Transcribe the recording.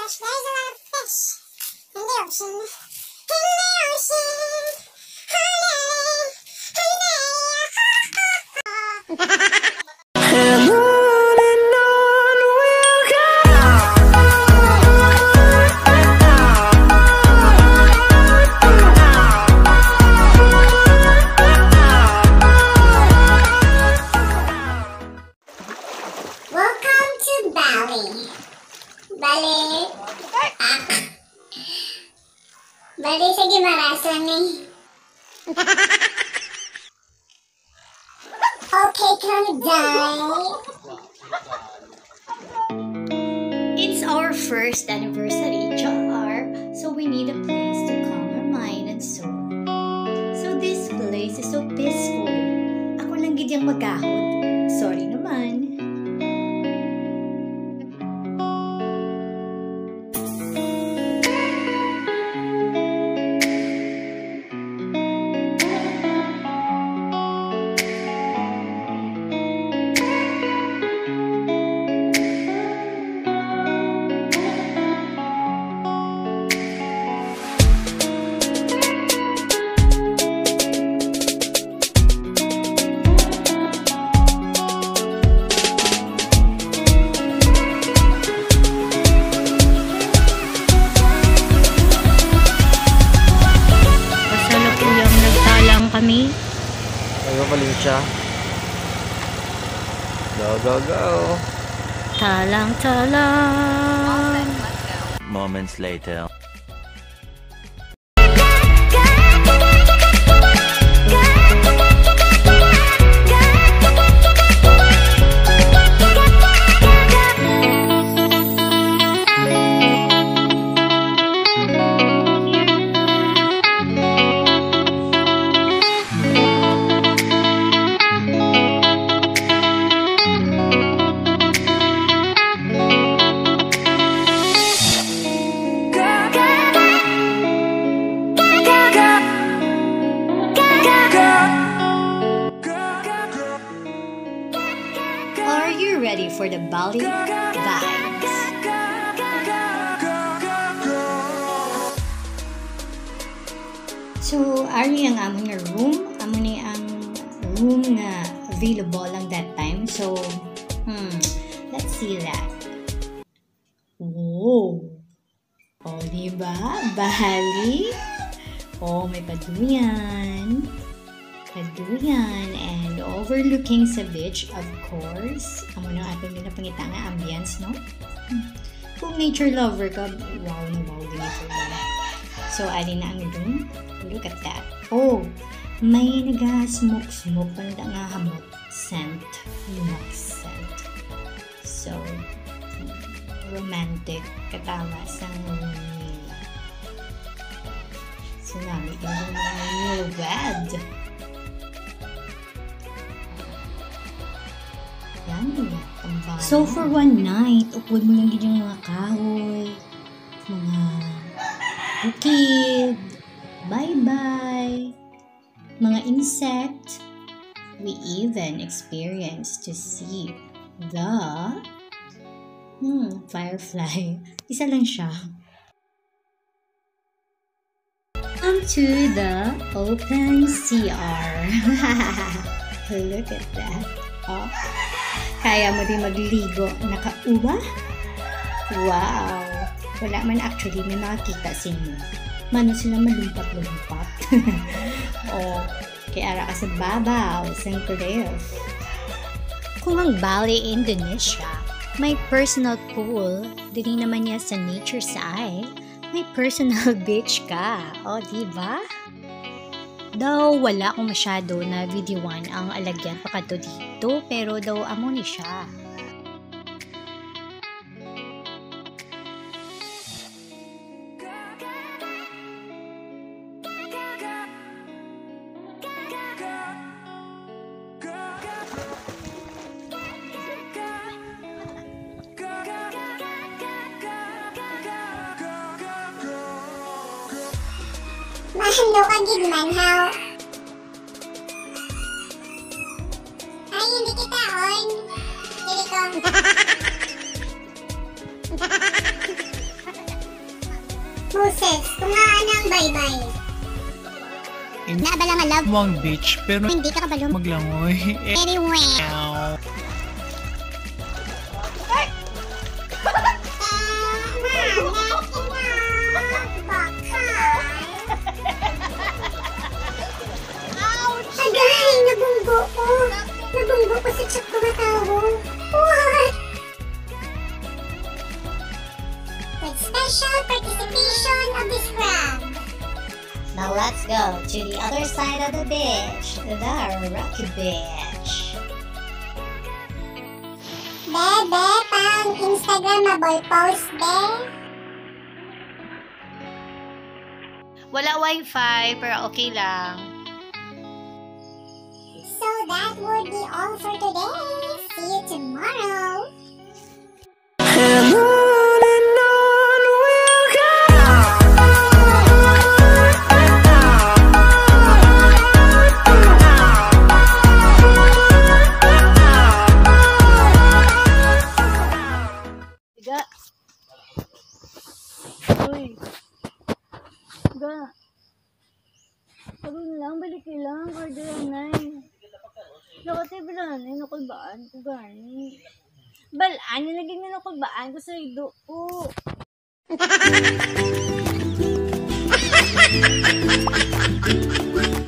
fish. There's a lot of fish in the ocean. In the ocean. And on we'll go. Welcome to Bali. Bali. Bali sa Gimarasan eh. Okay, crocodile. It's our first anniversary, Char, so we need a place to calm our mind and soul. So this place is so peaceful. Ako lang gidyang magahod. Sorry naman. Kami. Ayo Valencia. Go, go, go. Talang-talang. Moments later. Are you ready for the Bali vibes? So, ari ang amon nga room. Amo ni ang room nga available lang that time. So, let's see that. Whoa! Oh, diba? Bali? Oh, may paduyan. Paduyan and overlooking sa beach, of course. Amo na atong ginapangita nga ambience, no? Kung nature lover ka, wow na wow ganito yun. So, ali na ang room. Look at that. Oh, may naga-smoke-smoke panda nga hamot scent. Hamot scent. So, romantic katawa sa room nila. So, nami ka doon na newlywed. So for one night, upod mo lang yung mga kahoy, mga bukid, bye-bye, mga insect. We even experienced to see the firefly. Isa lang siya. Come to the open CR. Look at that. Oh. Kaya mo din magligo nakauwa? Wow! Wala man actually, may makikita sa inyo. Mano sila malumpat-lumpat. O, kaya ara ka sa babaw, sa cliff. Kung ang Bali, Indonesia, may personal pool, dili naman niya sa nature side, may personal beach ka. O, diba? Daw wala akong masyado na videoan ang alagyan pakato dito, pero daw amo ni siya. Mahalo ka gigmanhaw. Ay, hindi kita on. Dili ko. Moses, kumaan ng bye-bye. Naabala nga love. Muang beach, pero Hindi ka kabalo. maglangoy. Anyway. Agay, nabunggo ko. Nabunggo ko sa chat ko na tao. What? With special participation of this crab. Now let's go to the other side of the beach, the Rocky Beach. Bebe, pang Instagramable post, be. Wala wifi, pero okay lang. So that would be all for today. See you tomorrow. And on we'll go. Tiga. Uy. Tiga. Sabon lang, balik lang. Order ang nine. Lakot ay balanin ako baan ko gani. Balaan, nilagyan nyo na ako baan ko sa ido ko.